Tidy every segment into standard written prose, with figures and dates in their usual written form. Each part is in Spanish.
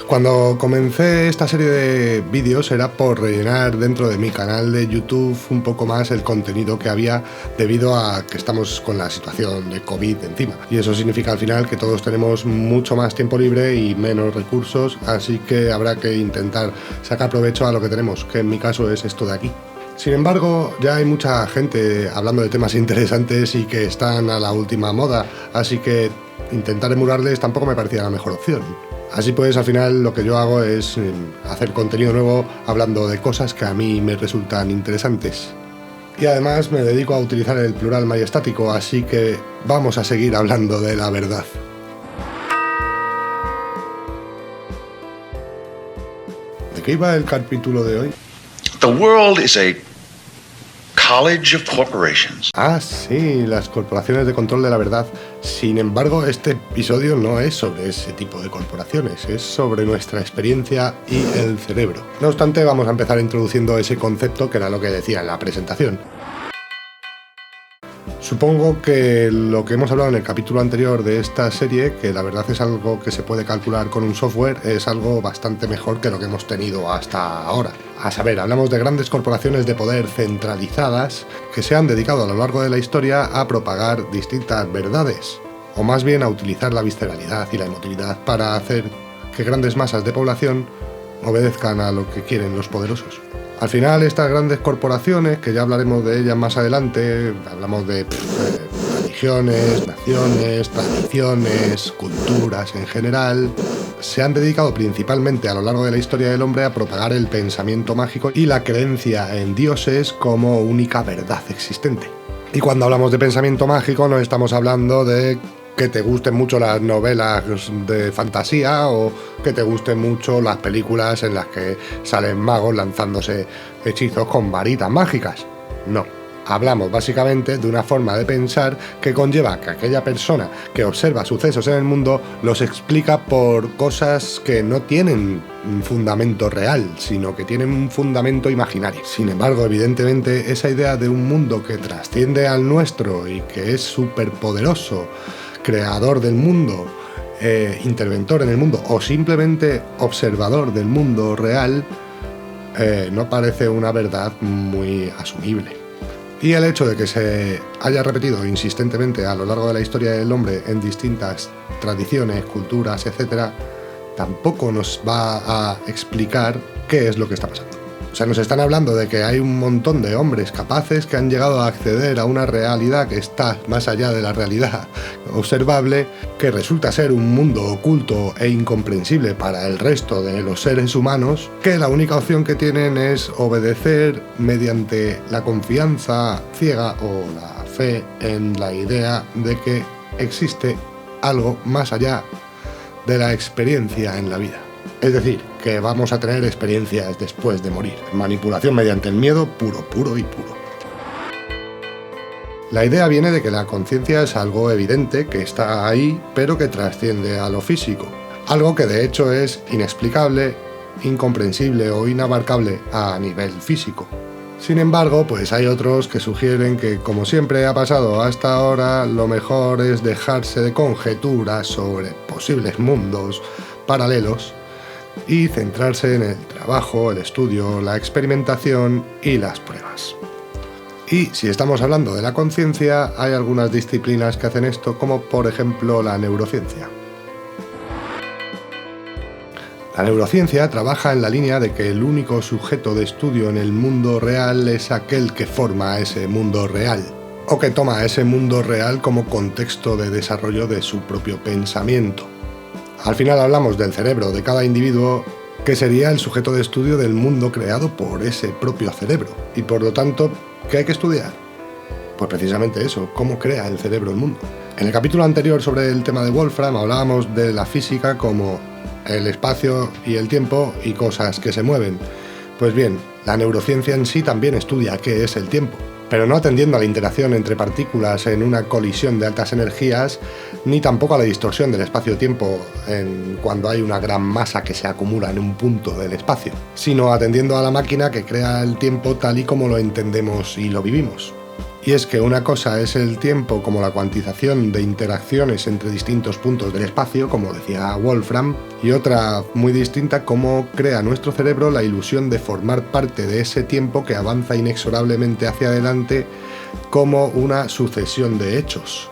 Cuando comencé esta serie de vídeos era por rellenar dentro de mi canal de YouTube un poco más el contenido que había debido a que estamos con la situación de COVID encima. Y eso significa al final que todos tenemos mucho más tiempo libre y menos recursos, así que habrá que intentar sacar provecho a lo que tenemos, que en mi caso es esto de aquí. Sin embargo, ya hay mucha gente hablando de temas interesantes y que están a la última moda, así que intentar emularles tampoco me parecía la mejor opción. Así pues, al final lo que yo hago es hacer contenido nuevo hablando de cosas que a mí me resultan interesantes. Y además me dedico a utilizar el plural majestático, así que vamos a seguir hablando de la verdad. ¿De qué iba el capítulo de hoy? The world is a college of corporations. Ah, sí, las corporaciones de control de la verdad. Sin embargo, este episodio no es sobre ese tipo de corporaciones, es sobre nuestra experiencia y el cerebro. No obstante, vamos a empezar introduciendo ese concepto que era lo que decía en la presentación. Supongo que lo que hemos hablado en el capítulo anterior de esta serie, que la verdad es algo que se puede calcular con un software, es algo bastante mejor que lo que hemos tenido hasta ahora. A saber, hablamos de grandes corporaciones de poder centralizadas que se han dedicado a lo largo de la historia a propagar distintas verdades, o más bien a utilizar la visceralidad y la emotividad para hacer que grandes masas de población obedezcan a lo que quieren los poderosos. Al final, estas grandes corporaciones, que ya hablaremos de ellas más adelante, hablamos de religiones, naciones, tradiciones, culturas en general, se han dedicado principalmente a lo largo de la historia del hombre a propagar el pensamiento mágico y la creencia en dioses como única verdad existente. Y cuando hablamos de pensamiento mágico no estamos hablando de que te gusten mucho las novelas de fantasía o que te gusten mucho las películas en las que salen magos lanzándose hechizos con varitas mágicas. No, hablamos básicamente de una forma de pensar que conlleva que aquella persona que observa sucesos en el mundo los explica por cosas que no tienen un fundamento real, sino que tienen un fundamento imaginario. Sin embargo, evidentemente, esa idea de un mundo que trasciende al nuestro y que es superpoderoso, creador del mundo, interventor en el mundo o simplemente observador del mundo real, no parece una verdad muy asumible. Y el hecho de que se haya repetido insistentemente a lo largo de la historia del hombre en distintas tradiciones, culturas, etc., tampoco nos va a explicar qué es lo que está pasando. O sea, nos están hablando de que hay un montón de hombres capaces que han llegado a acceder a una realidad que está más allá de la realidad observable, que resulta ser un mundo oculto e incomprensible para el resto de los seres humanos, que la única opción que tienen es obedecer mediante la confianza ciega o la fe en la idea de que existe algo más allá de la experiencia en la vida. Es decir, que vamos a tener experiencias después de morir. Manipulación mediante el miedo puro y puro. La idea viene de que la conciencia es algo evidente, que está ahí, pero que trasciende a lo físico. Algo que de hecho es inexplicable, incomprensible o inabarcable a nivel físico. Sin embargo, pues hay otros que sugieren que, como siempre ha pasado hasta ahora, lo mejor es dejarse de conjeturas sobre posibles mundos paralelos y centrarse en el trabajo, el estudio, la experimentación y las pruebas. Y si estamos hablando de la conciencia, hay algunas disciplinas que hacen esto, como por ejemplo la neurociencia. La neurociencia trabaja en la línea de que el único sujeto de estudio en el mundo real es aquel que forma ese mundo real, o que toma ese mundo real como contexto de desarrollo de su propio pensamiento. Al final hablamos del cerebro de cada individuo, que sería el sujeto de estudio del mundo creado por ese propio cerebro. Y por lo tanto, ¿qué hay que estudiar? Pues precisamente eso, cómo crea el cerebro el mundo. En el capítulo anterior sobre el tema de Wolfram hablábamos de la física como el espacio y el tiempo y cosas que se mueven. Pues bien, la neurociencia en sí también estudia qué es el tiempo, pero no atendiendo a la interacción entre partículas en una colisión de altas energías, ni tampoco a la distorsión del espacio-tiempo cuando hay una gran masa que se acumula en un punto del espacio, sino atendiendo a la máquina que crea el tiempo tal y como lo entendemos y lo vivimos. Y es que una cosa es el tiempo como la cuantización de interacciones entre distintos puntos del espacio, como decía Wolfram, y otra muy distinta, cómo crea nuestro cerebro la ilusión de formar parte de ese tiempo que avanza inexorablemente hacia adelante como una sucesión de hechos.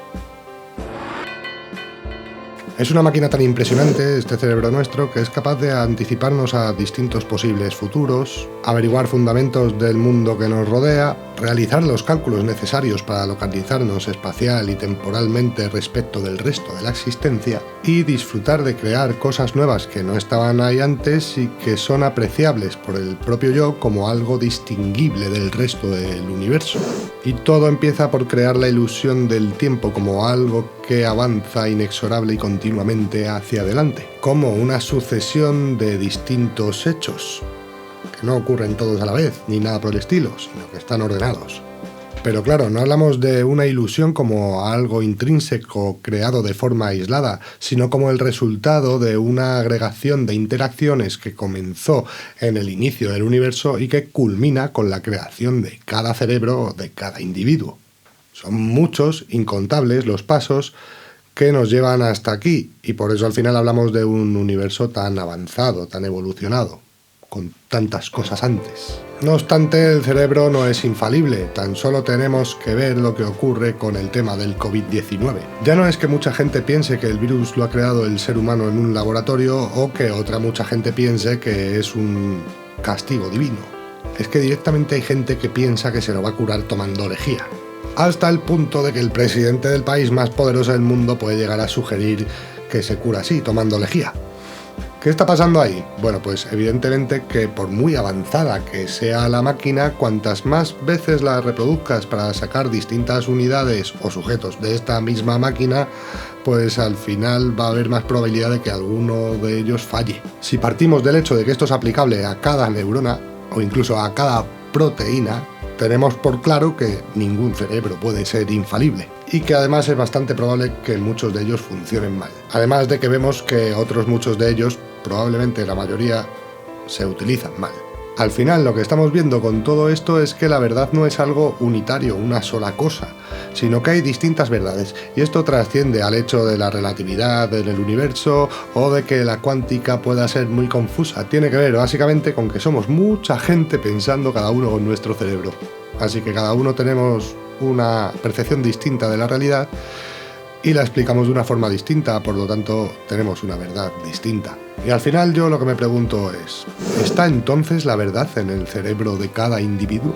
Es una máquina tan impresionante, este cerebro nuestro, que es capaz de anticiparnos a distintos posibles futuros, averiguar fundamentos del mundo que nos rodea, realizar los cálculos necesarios para localizarnos espacial y temporalmente respecto del resto de la existencia y disfrutar de crear cosas nuevas que no estaban ahí antes y que son apreciables por el propio yo como algo distinguible del resto del universo. Y todo empieza por crear la ilusión del tiempo como algo que avanza inexorable y continuamente hacia adelante, como una sucesión de distintos hechos, que no ocurren todos a la vez, ni nada por el estilo, sino que están ordenados. Pero claro, no hablamos de una ilusión como algo intrínseco creado de forma aislada, sino como el resultado de una agregación de interacciones que comenzó en el inicio del universo y que culmina con la creación de cada cerebro de cada individuo. Son muchos, incontables los pasos que nos llevan hasta aquí, y por eso al final hablamos de un universo tan avanzado, tan evolucionado, con tantas cosas antes. No obstante, el cerebro no es infalible, tan solo tenemos que ver lo que ocurre con el tema del COVID-19. Ya no es que mucha gente piense que el virus lo ha creado el ser humano en un laboratorio o que otra mucha gente piense que es un castigo divino. Es que directamente hay gente que piensa que se lo va a curar tomando lejía. Hasta el punto de que el presidente del país más poderoso del mundo puede llegar a sugerir que se cura así, tomando lejía. ¿Qué está pasando ahí? Bueno, pues evidentemente que por muy avanzada que sea la máquina, cuantas más veces la reproduzcas para sacar distintas unidades o sujetos de esta misma máquina, pues al final va a haber más probabilidad de que alguno de ellos falle. Si partimos del hecho de que esto es aplicable a cada neurona o incluso a cada proteína, tenemos por claro que ningún cerebro puede ser infalible y que además es bastante probable que muchos de ellos funcionen mal. Además de que vemos que otros muchos de ellos, probablemente la mayoría, se utilizan mal. Al final lo que estamos viendo con todo esto es que la verdad no es algo unitario, una sola cosa, sino que hay distintas verdades, y esto trasciende al hecho de la relatividad en el universo o de que la cuántica pueda ser muy confusa. Tiene que ver básicamente con que somos mucha gente pensando cada uno con nuestro cerebro. Así que cada uno tenemos una percepción distinta de la realidad y la explicamos de una forma distinta, por lo tanto tenemos una verdad distinta. Y al final yo lo que me pregunto es, ¿está entonces la verdad en el cerebro de cada individuo?